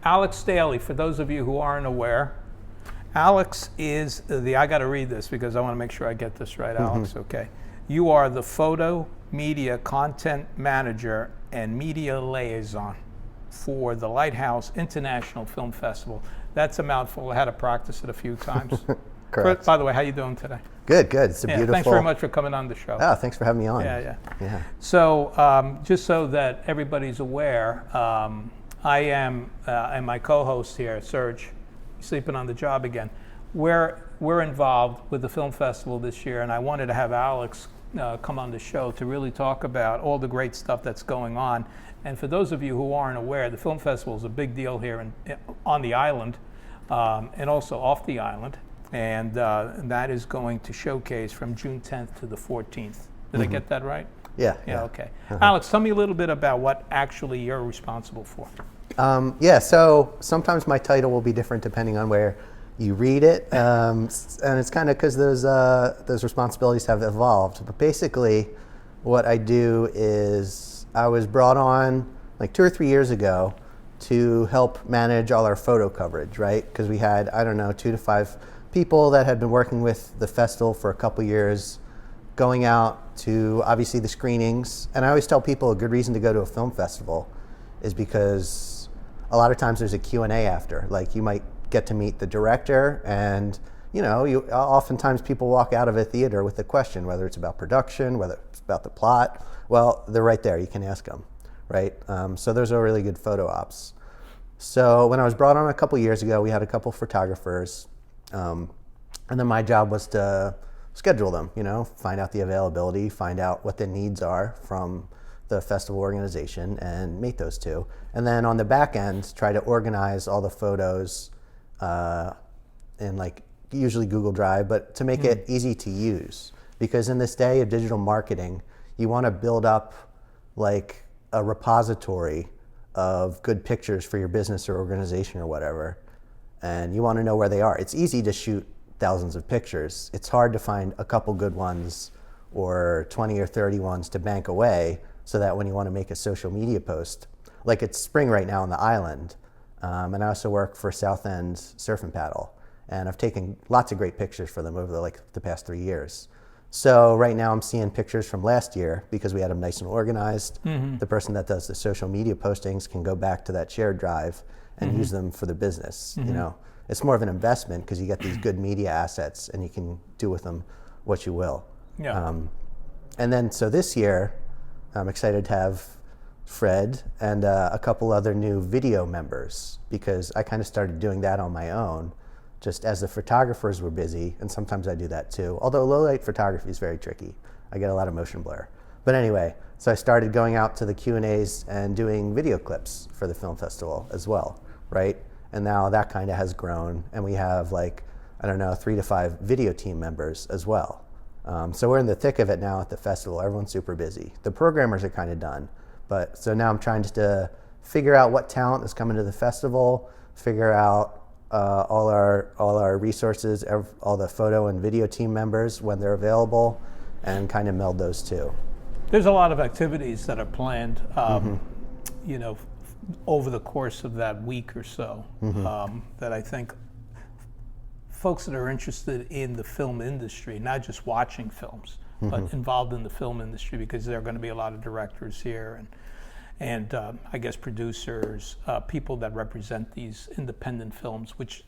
Alex Daly, for those of you who aren't aware, Alex is I got to read this because I want to make sure I get this right, Alex, okay. You are the photo, media, content manager, and media liaison for the Lighthouse International Film Festival. That's a mouthful. I had to practice it a few times. Correct. By the way, how you doing today? Good. It's a beautiful. Thanks very much for coming on the show. Oh, thanks for having me on. Yeah. So just so that everybody's aware, I am, and my co-host here, Serge, sleeping on the job again. We're involved with the film festival this year, and I wanted to have Alex come on the show to really talk about all the great stuff that's going on. And for those of you who aren't aware, the film festival is a big deal here on the island, and also off the island. And that is going to showcase from June 10th to the 14th. Did I get that right? Yeah. Okay. Alex, tell me a little bit about what actually you're responsible for. So sometimes my title will be different depending on where you read it, and it's kind of because those responsibilities have evolved. But basically, what I do is I was brought on like 2 or 3 years ago to help manage all our photo coverage, right? Because we had 2 to 5 people that had been working with the festival for a couple years, going out to obviously the screenings. And I always tell people a good reason to go to a film festival is because a lot of times there's a Q&A after. Like you might get to meet the director, and oftentimes people walk out of a theater with a question, whether it's about production, whether it's about the plot. Well, they're right there, you can ask them, right? So those are really good photo ops. So when I was brought on a couple years ago, we had a couple photographers, and then my job was to schedule them, find out the availability, find out what the needs are from the festival organization, and meet those two. And then on the back end, try to organize all the photos in like usually Google Drive, but to make it easy to use. Because in this day of digital marketing, you want to build up like a repository of good pictures for your business or organization or whatever. And you want to know where they are. It's easy to shoot thousands of pictures. It's hard to find a couple good ones or 20 or 30 ones to bank away so that when you want to make a social media post, like it's spring right now on the island, and I also work for South End Surf and Paddle, and I've taken lots of great pictures for them over the past 3 years. So right now I'm seeing pictures from last year because we had them nice and organized. The person that does the social media postings can go back to that shared drive and use them for the business. It's more of an investment because you get these good media assets and you can do with them what you will. And then so this year I'm excited to have Fred and a couple other new video members, because I kind of started doing that on my own just as the photographers were busy, and sometimes I do that too. Although low light photography is very tricky. I get a lot of motion blur. But anyway, so I started going out to the Q&As and doing video clips for the film festival as well, right? And now that kind of has grown, and we have 3 to 5 video team members as well. So we're in the thick of it now at the festival. Everyone's super busy. The programmers are kind of done, but so now I'm trying to figure out what talent is coming to the festival, figure out all our resources, all the photo and video team members when they're available, and kind of meld those two. There's a lot of activities that are planned, over the course of that week or so, that I think folks that are interested in the film industry, not just watching films, but involved in the film industry, because there are going to be a lot of directors here and I guess producers, people that represent these independent films, which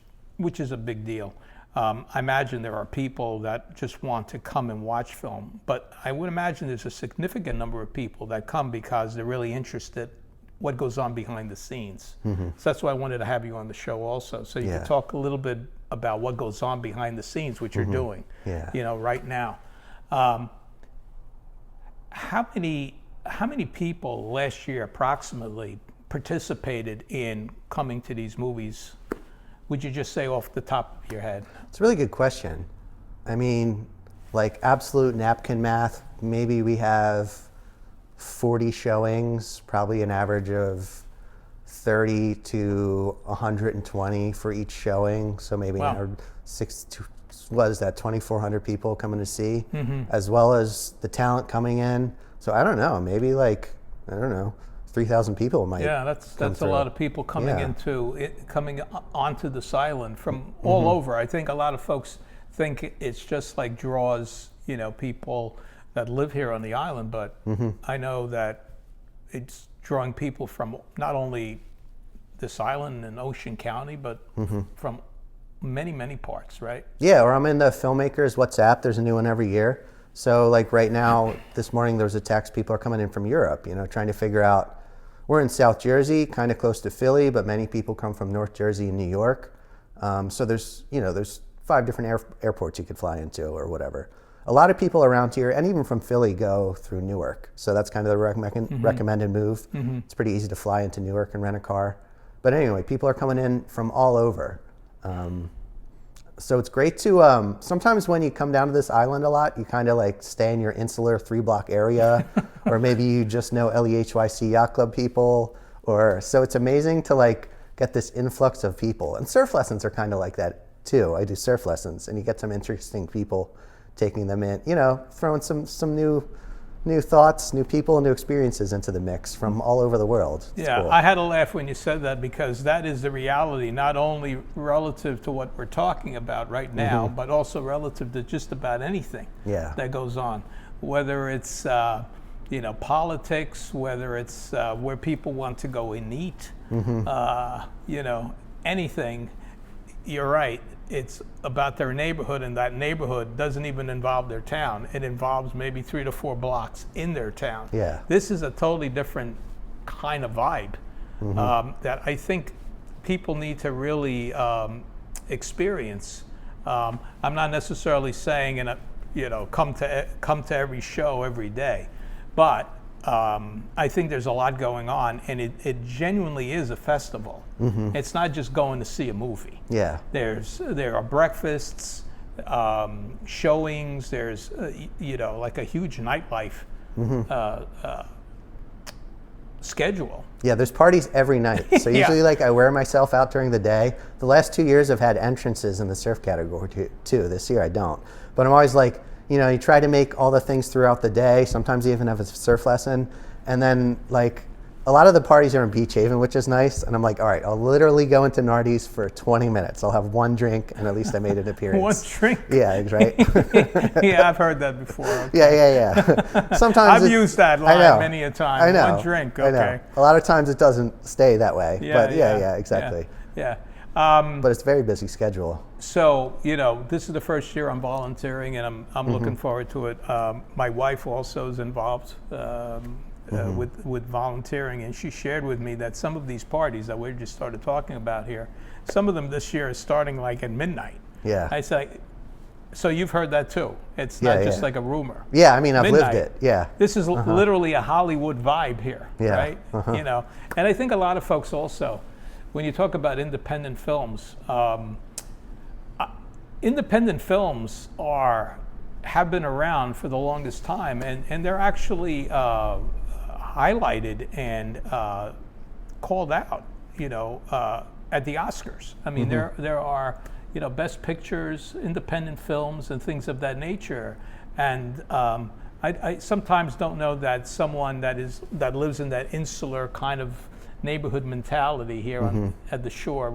is a big deal. I imagine there are people that just want to come and watch film, but I would imagine there's a significant number of people that come because they're really interested what goes on behind the scenes. So that's why I wanted to have you on the show also, so you can talk a little bit about what goes on behind the scenes, which you're doing, right now. How many people last year approximately participated in coming to these movies? Would you just say off the top of your head? It's a really good question. I mean, like absolute napkin math, maybe we have 40 showings, probably an average of 30 to 120 for each showing. So maybe Wow. 2,400 people coming to see, as well as the talent coming in. So I don't know, maybe 3,000 people might. Yeah, that's a through. lot of people coming Yeah. coming onto this island from all over. I think a lot of folks think it's just like draws, people that live here on the island, but I know that it's drawing people from not only this island and Ocean County, but from many, many parts, right? Yeah, or I'm in the filmmakers WhatsApp. There's a new one every year. So like right now, this morning there was a text. People are coming in from Europe, trying to figure out. We're in South Jersey, kind of close to Philly, but many people come from North Jersey and New York. So there's 5 different airports you could fly into or whatever. A lot of people around here, and even from Philly, go through Newark. So that's kind of the recommended move. It's pretty easy to fly into Newark and rent a car. But anyway, people are coming in from all over. So it's great to, sometimes when you come down to this island a lot, you kind of like stay in your insular 3-block area, or maybe you just know LEHYC Yacht Club people, so it's amazing to like get this influx of people. And surf lessons are kind of like that too. I do surf lessons, and you get some interesting people taking them in, throwing some new thoughts, new people, new experiences into the mix from all over the world. It's Yeah, cool. I had to laugh when you said that, because that is the reality, not only relative to what we're talking about right now, but also relative to just about anything that goes on, whether it's politics, whether it's where people want to go and eat, anything. You're right. It's about their neighborhood, and that neighborhood doesn't even involve their town. It involves maybe 3 to 4 blocks in their town. Yeah. This is a totally different kind of vibe that I think people need to really experience. I'm not necessarily saying, come to every show every day, but I think there's a lot going on, and it genuinely is a festival. It's not just going to see a movie. Yeah. There are breakfasts, showings. There's like a huge nightlife schedule. Yeah, there's parties every night. So usually like I wear myself out during the day. The last 2 years I've had entrances in the surf category too. This year I don't. But I'm always like, you try to make all the things throughout the day. Sometimes you even have a surf lesson. And then like a lot of the parties are in Beach Haven, which is nice. And I'm like, all right, I'll literally go into Nardi's for 20 minutes. I'll have one drink, and at least I made an appearance. One drink? Yeah, right? Yeah, I've heard that before. Okay. Yeah. Sometimes I've used that line many a time. I know. One drink, okay. I know. A lot of times it doesn't stay that way. But yeah, exactly. Yeah. But it's a very busy schedule. So, this is the first year I'm volunteering, and I'm looking forward to it. My wife also is involved with volunteering, and she shared with me that some of these parties that we just started talking about here, some of them this year are starting like at midnight. Yeah. I say, so you've heard that too. It's not just like a rumor. Yeah, I mean, I've Midnight. lived it. Yeah. This is literally a Hollywood vibe here, right? And I think a lot of folks also, when you talk about independent films, independent films have been around for the longest time, and they're actually highlighted and called out, at the Oscars. I mean, there are, best pictures, independent films, and things of that nature. And I sometimes don't know that someone that lives in that insular kind of neighborhood mentality here at the shore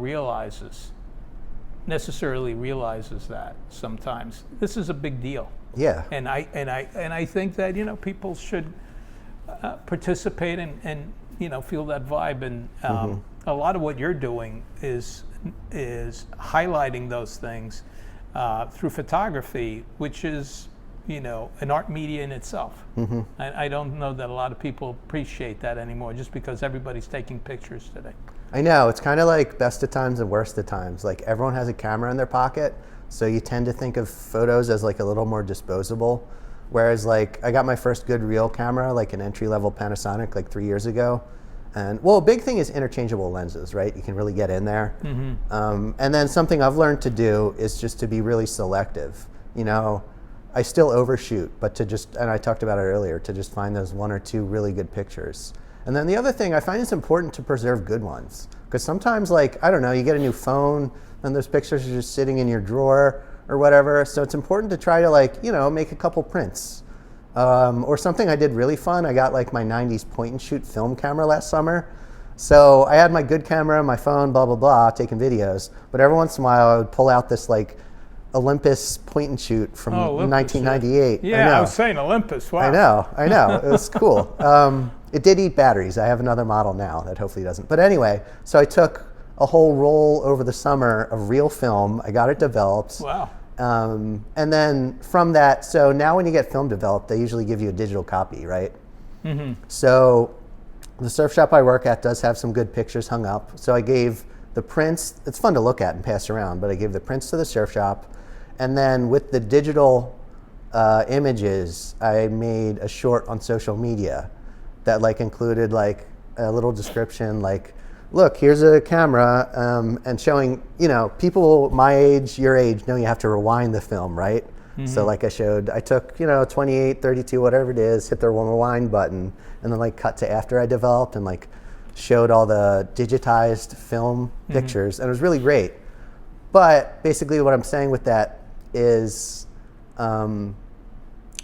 necessarily realizes that sometimes. This is a big deal. Yeah. And I think that people should participate and feel that vibe, and a lot of what you're doing is highlighting those things through photography, which is an art media in itself. I don't know that a lot of people appreciate that anymore, just because everybody's taking pictures today. I know, it's kind of like best of times and worst of times. Like everyone has a camera in their pocket, so you tend to think of photos as like a little more disposable. Whereas like I got my first good reel camera, like an entry-level Panasonic, like 3 years ago. And well, a big thing is interchangeable lenses, right? You can really get in there. And then something I've learned to do is just to be really selective. I still overshoot, but and I talked about it earlier, to just find those 1 or 2 really good pictures. And then the other thing, I find it's important to preserve good ones. Because sometimes, like, I don't know, you get a new phone, and those pictures are just sitting in your drawer or whatever. So it's important to try to, like, make a couple prints. Or something I did really fun, I got like my 90s point and shoot film camera last summer. So I had my good camera, my phone, blah, blah, blah, taking videos. But every once in a while I would pull out this like Olympus point and shoot from Olympus, 1998. Yeah, I was saying Olympus, wow. I know, it was cool. It did eat batteries. I have another model now that hopefully doesn't. But anyway, so I took a whole roll over the summer of real film. I got it developed. Wow. And then from that, so now when you get film developed, they usually give you a digital copy, right? Mm-hmm. So the surf shop I work at does have some good pictures hung up. So I gave the prints, it's fun to look at and pass around, but I gave the prints to the surf shop. And then with the digital images, I made a short on social media that like included like a little description, like, look, here's a camera, and showing, people my age, your age, know you have to rewind the film, right? Mm-hmm. So like I took, 28, 32, whatever it is, hit the rewind button, and then like cut to after I developed and like showed all the digitized film pictures, and it was really great. But basically what I'm saying with that is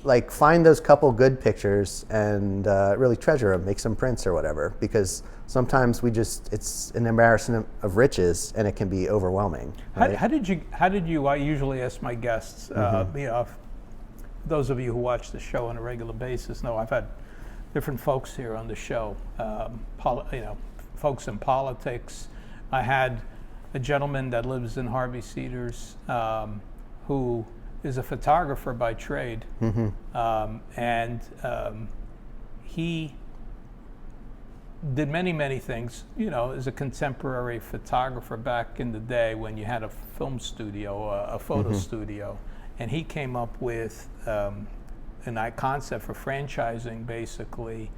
like find those couple good pictures and really treasure them, make some prints or whatever, because sometimes it's an embarrassment of riches and it can be overwhelming. Right? How did you, I usually ask my guests, those of you who watch the show on a regular basis know I've had different folks here on the show, folks in politics. I had a gentleman that lives in Harvey Cedars who is a photographer by trade, and he did many things, as a contemporary photographer back in the day when you had a film studio, a photo studio, and he came up with a concept for franchising, basically,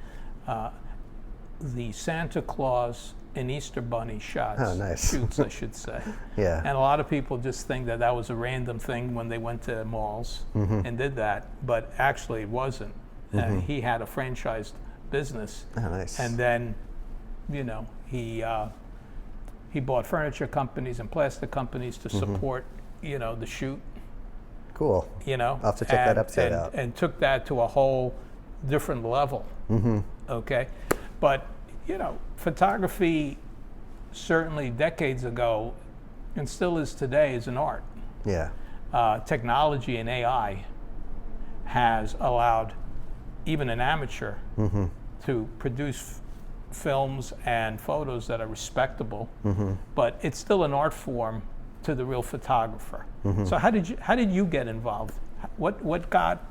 the Santa Claus and Easter Bunny shots. Oh, nice. Shoots, I should say. Yeah. And a lot of people just think that was a random thing when they went to malls and did that, but actually it wasn't. He had a franchised business. Oh, nice. And then, he bought furniture companies and plastic companies to support, the shoot. Cool. I'll have to check that episode out. And took that to a whole different level. Okay, but photography certainly decades ago, and still is today, is an art. Yeah. Technology and AI has allowed even an amateur to produce films and photos that are respectable, but it's still an art form to the real photographer. So how did you get involved? What got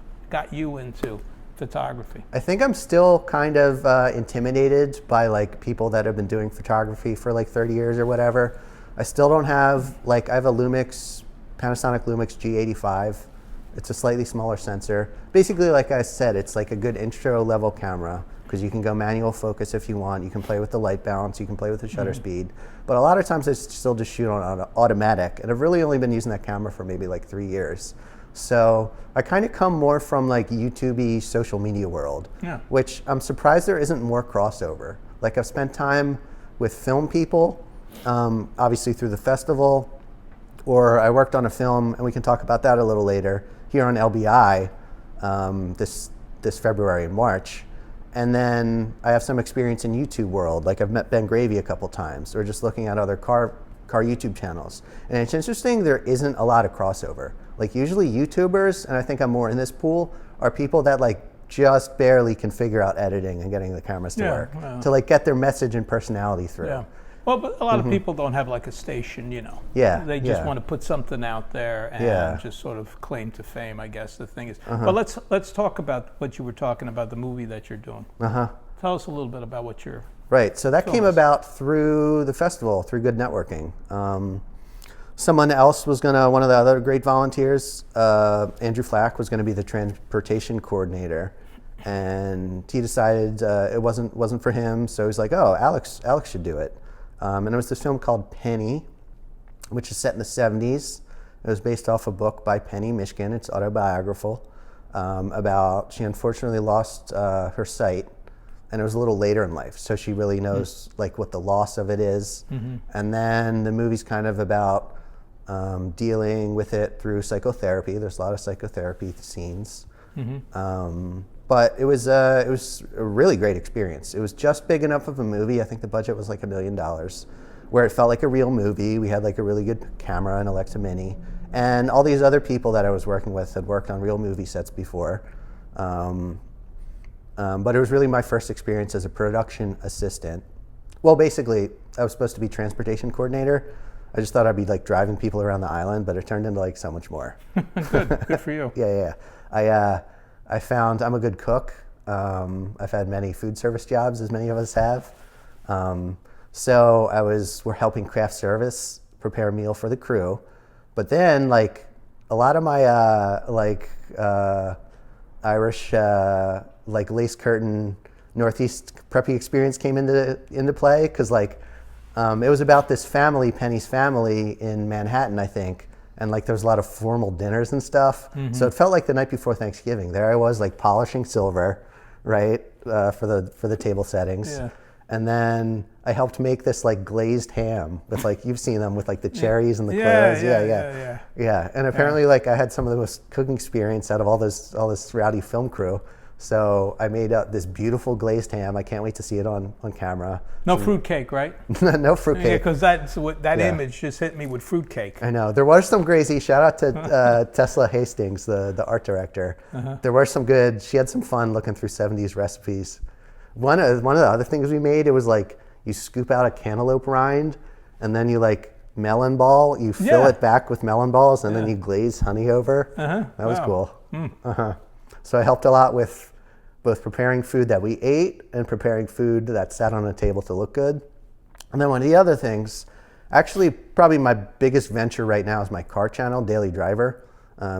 you into photography? I think I'm still kind of intimidated by like people that have been doing photography for like 30 years or whatever. I still don't have, I have a Panasonic Lumix G85. It's a slightly smaller sensor. Basically, like I said, it's like a good intro level camera because you can go manual focus if you want. You can play with the light balance. You can play with the shutter speed. But a lot of times I still just shoot on automatic. And I've really only been using that camera for maybe like 3 years. So I kind of come more from like YouTube-y social media world, which I'm surprised there isn't more crossover. Like I've spent time with film people, obviously through the festival, or I worked on a film, and we can talk about that a little later, here on LBI this February and March. And then I have some experience in YouTube world, like I've met Ben Gravy a couple times, or just looking at other car YouTube channels. And it's interesting, there isn't a lot of crossover. Like usually YouTubers, and I think I'm more in this pool, are people that like just barely can figure out editing and getting the cameras to work, to like get their message and personality through. Yeah. Well, but a lot of people don't have like a station, Yeah. They just want to put something out there and just sort of claim to fame, I guess the thing is. But let's talk about what you were talking about, the movie that you're doing. Tell us a little bit about what you're... Right, so that came about through the festival, through good networking. Someone else was one of the other great volunteers, Andrew Flack, was gonna be the transportation coordinator. And he decided it wasn't for him, so he's like, oh, Alex should do it. And it was this film called Penny, which is set in the 70s. It was based off a book by Penny Mishkin. It's autobiographical about, she unfortunately lost her sight, and it was a little later in life, so she really knows like what the loss of it is. And then the movie's kind of about dealing with it through psychotherapy. There's a lot of psychotherapy scenes. But it was a really great experience. It was just big enough of a movie. I think the budget was like $1 million, where it felt like a real movie. We had like a really good camera and Alexa Mini, and all these other people that I was working with had worked on real movie sets before. But it was really my first experience as a production assistant. Well, basically, I was supposed to be transportation coordinator. I just thought I'd be like driving people around the island, but it turned into like so much more. Good for you. Yeah. I found I'm a good cook. I've had many food service jobs, as many of us have. So we're helping craft service prepare a meal for the crew. But then like a lot of my Irish like lace curtain Northeast preppy experience came into play, because like it was about this family, Penny's family in Manhattan, I think, and like there was a lot of formal dinners and stuff. So it felt like the night before Thanksgiving. There I was like polishing silver, right, for the table settings. Yeah. And then I helped make this like glazed ham with like, you've seen them with like the cherries and the cloves. Yeah. And apparently like I had some of the most cooking experience out of all this rowdy film crew. So I made this beautiful glazed ham. I can't wait to see it on camera. No fruitcake, right? No fruitcake. Yeah, because that image just hit me with fruitcake. I know. There was some crazy, shout out to Tesla Hastings, the art director. There were some good, she had some fun looking through 70s recipes. One of the other things we made, it was like you scoop out a cantaloupe rind and then you like melon ball, you fill it back with melon balls and then you glaze honey over. That was cool. So I helped a lot with both preparing food that we ate and preparing food that sat on a table to look good. And then one of the other things, actually probably my biggest venture right now is my car channel, Daily Driver,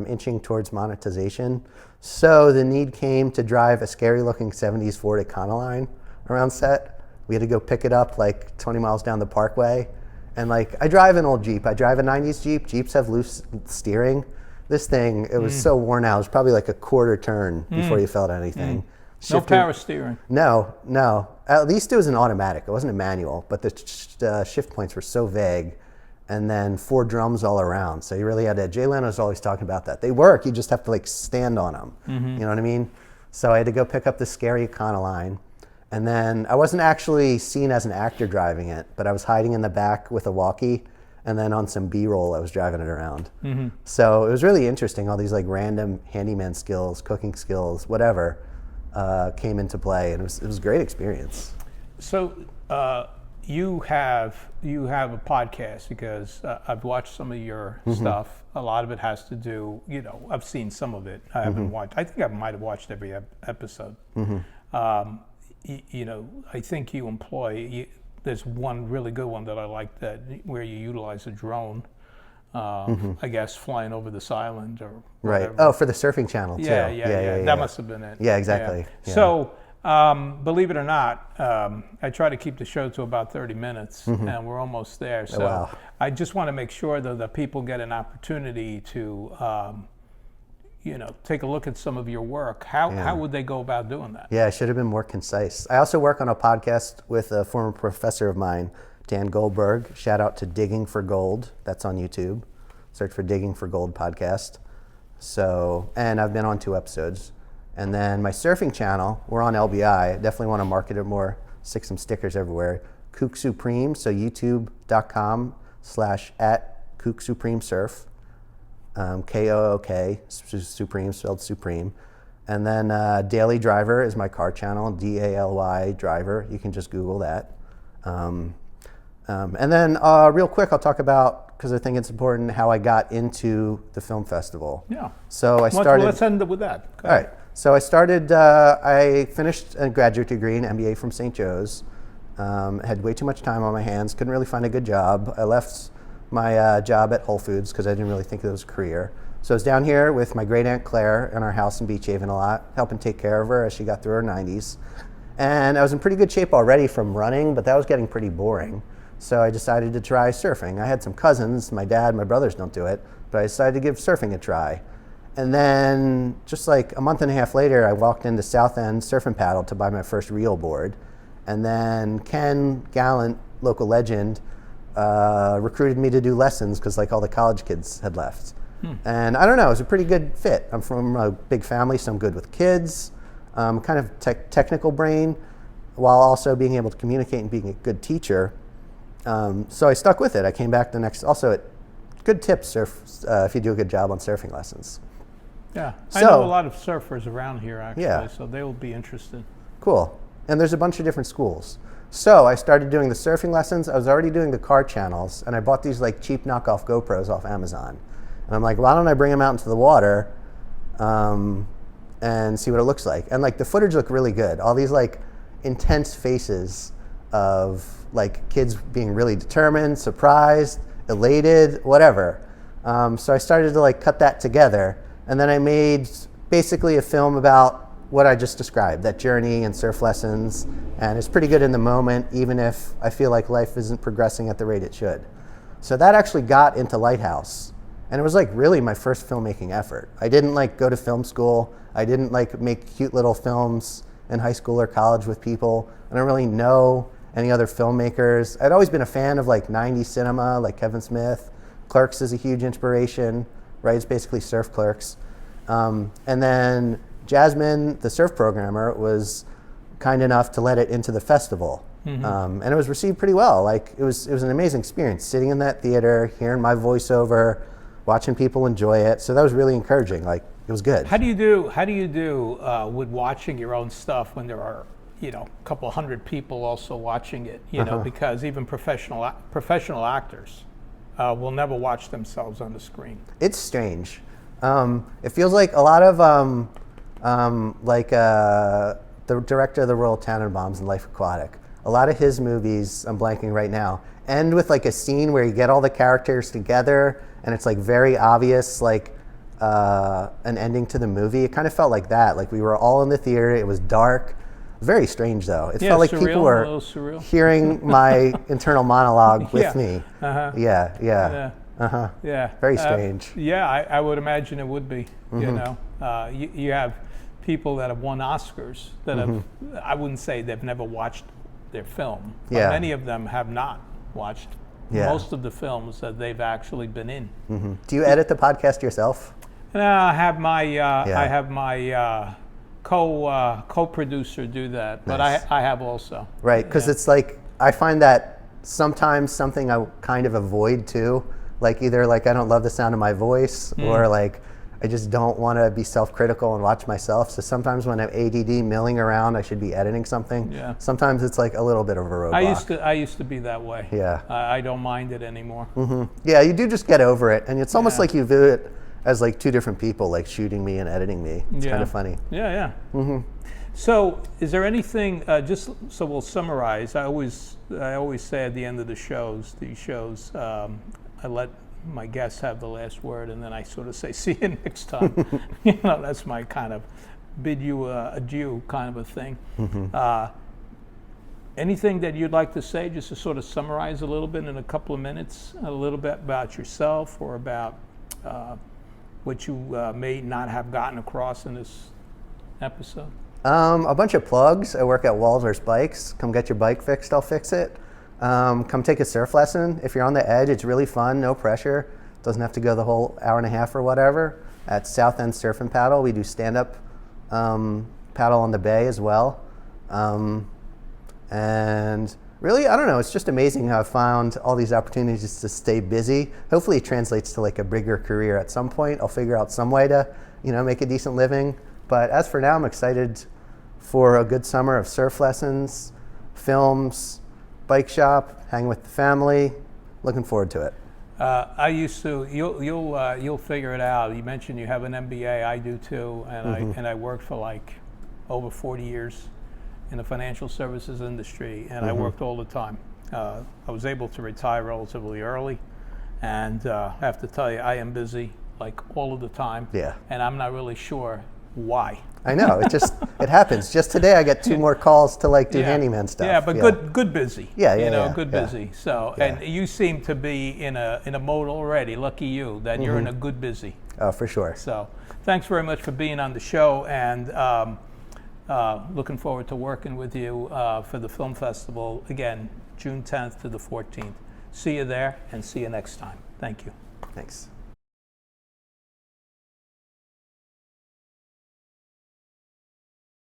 inching towards monetization. So the need came to drive a scary looking 70s Ford Econoline around set. We had to go pick it up like 20 miles down the parkway. And like, I drive an old Jeep. I drive a 90s Jeep. Jeeps have loose steering. This thing, it was so worn out. It was probably like a quarter turn before you felt anything. No power steering. No. At least it was an automatic. It wasn't a manual, but the shift points were so vague. And then 4 drums all around. So you really had to, Jay Leno's always talking about that. They work, you just have to like stand on them. You know what I mean? So I had to go pick up the scary Econoline. And then I wasn't actually seen as an actor driving it, but I was hiding in the back with a walkie. And then on some B-roll, I was driving it around. So it was really interesting. All these like random handyman skills, cooking skills, whatever, came into play. And it was a great experience. So you have a podcast, because I've watched some of your stuff. A lot of it has to do, I've seen some of it. I haven't watched. I think I might have watched every episode. I think you employ. There's one really good one that I like where you utilize a drone. I guess flying over this island or whatever. Right. Oh, for the surfing channel too. Yeah. That must have been it. Yeah, exactly. Yeah. So. Believe it or not, I try to keep the show to about 30 minutes, and we're almost there. So I just want to make sure, though, that people get an opportunity to, take a look at some of your work. How would they go about doing that? Yeah, I should have been more concise. I also work on a podcast with a former professor of mine, Dan Goldberg. Shout out to Digging for Gold. That's on YouTube. Search for Digging for Gold podcast. So, and I've been on 2 episodes. And then my surfing channel, we're on LBI. I definitely want to market it more, stick some stickers everywhere. Kook Supreme, so youtube.com/@KookSupremeSurf, Kook, Supreme, spelled Supreme. And then Daily Driver is my car channel, DALY Driver. You can just Google that. And then real quick, I'll talk about, because I think it's important, how I got into the film festival. Yeah. So I started. Let's end up with that. All right. So I finished a graduate degree in MBA from St. Joe's. Had way too much time on my hands, couldn't really find a good job. I left my job at Whole Foods because I didn't really think it was a career. So I was down here with my great aunt Claire in our house in Beach Haven a lot, helping take care of her as she got through her 90s. And I was in pretty good shape already from running, but that was getting pretty boring. So I decided to try surfing. I had some cousins, my dad, my brothers don't do it, but I decided to give surfing a try. And then just like a month and a half later, I walked into South End Surf and Paddle to buy my first reel board. And then Ken Gallant, local legend, recruited me to do lessons because like all the college kids had left. And I don't know, it was a pretty good fit. I'm from a big family, so I'm good with kids, kind of technical brain, while also being able to communicate and being a good teacher. So I stuck with it. I came back also good tips if you do a good job on surfing lessons. Yeah, I know a lot of surfers around here actually, so they will be interested. Cool. And there's a bunch of different schools. So I started doing the surfing lessons. I was already doing the car channels, and I bought these like cheap knockoff GoPros off Amazon. And I'm like, why don't I bring them out into the water and see what it looks like? And like the footage looked really good. All these like intense faces of like kids being really determined, surprised, elated, whatever. So I started to like cut that together. And then I made basically a film about what I just described, that journey and surf lessons. And it's pretty good in the moment, even if I feel like life isn't progressing at the rate it should. So that actually got into Lighthouse. And it was like really my first filmmaking effort. I didn't like go to film school. I didn't like make cute little films in high school or college with people. I don't really know any other filmmakers. I'd always been a fan of like 90s cinema, like Kevin Smith. Clerks is a huge inspiration, right? It's basically surf Clerks. And then Jasmine, the surf programmer, was kind enough to let it into the festival. And it was received pretty well. Like it was an amazing experience sitting in that theater, hearing my voiceover, watching people enjoy it. So that was really encouraging. Like it was good. How do you do with watching your own stuff when there are, a couple hundred people also watching it, because even professional actors will never watch themselves on the screen. It's strange. It feels like a lot of the director of the Royal Tenenbaums in Life Aquatic. A lot of his movies, I'm blanking right now, end with like a scene where you get all the characters together and it's like very obvious, like an ending to the movie. It kind of felt like that. Like we were all in the theater. It was dark. Very strange though. It felt like surreal, people were hearing my internal monologue with me. Yeah. Very strange. I would imagine it would be. You have people that have won Oscars that have, I wouldn't say they've never watched their film, but many of them have not watched most of the films that they've actually been in. Do you edit the podcast yourself? I have my co-producer do that, but I have also. Right, because it's like I find that sometimes something I kind of avoid too. Like either like I don't love the sound of my voice, or like I just don't want to be self-critical and watch myself. So sometimes when I'm ADD milling around, I should be editing something. Yeah. Sometimes it's like a little bit of a roadblock. I used to be that way. Yeah. I don't mind it anymore. Yeah, you do just get over it, and it's almost like you view it as like two different people, like shooting me and editing me. It's kind of funny. Yeah. So, is there anything? Just so we'll summarize. I always say at the end of these shows, I let my guests have the last word, and then I sort of say, "See you next time." That's my kind of bid you adieu kind of a thing. Anything that you'd like to say, just to sort of summarize a little bit in a couple of minutes, a little bit about yourself or about what you may not have gotten across in this episode? A bunch of plugs. I work at Walzer's Bikes. Come get your bike fixed, I'll fix it. Come take a surf lesson. If you're on the edge, it's really fun, no pressure. Doesn't have to go the whole hour and a half or whatever. At South End Surf and Paddle, we do stand-up paddle on the bay as well. And really, I don't know, it's just amazing how I've found all these opportunities to stay busy. Hopefully it translates to like a bigger career at some point. I'll figure out some way to, make a decent living. But as for now, I'm excited for a good summer of surf lessons, films, bike shop, hang with the family. Looking forward to it. I used to. You'll figure it out. You mentioned you have an MBA. I do too, and I worked for like over 40 years in the financial services industry, and I worked all the time. I was able to retire relatively early, and I have to tell you, I am busy like all of the time. Yeah. And I'm not really sure why. I know, it happens. Just today I got 2 more calls to like do handyman stuff. Yeah, but good busy. Good busy. So, and you seem to be in a mode already. Lucky you that you're in a good busy. Oh, for sure. So, thanks very much for being on the show, and looking forward to working with you for the film festival again, June 10th to the 14th. See you there, and see you next time. Thank you. Thanks.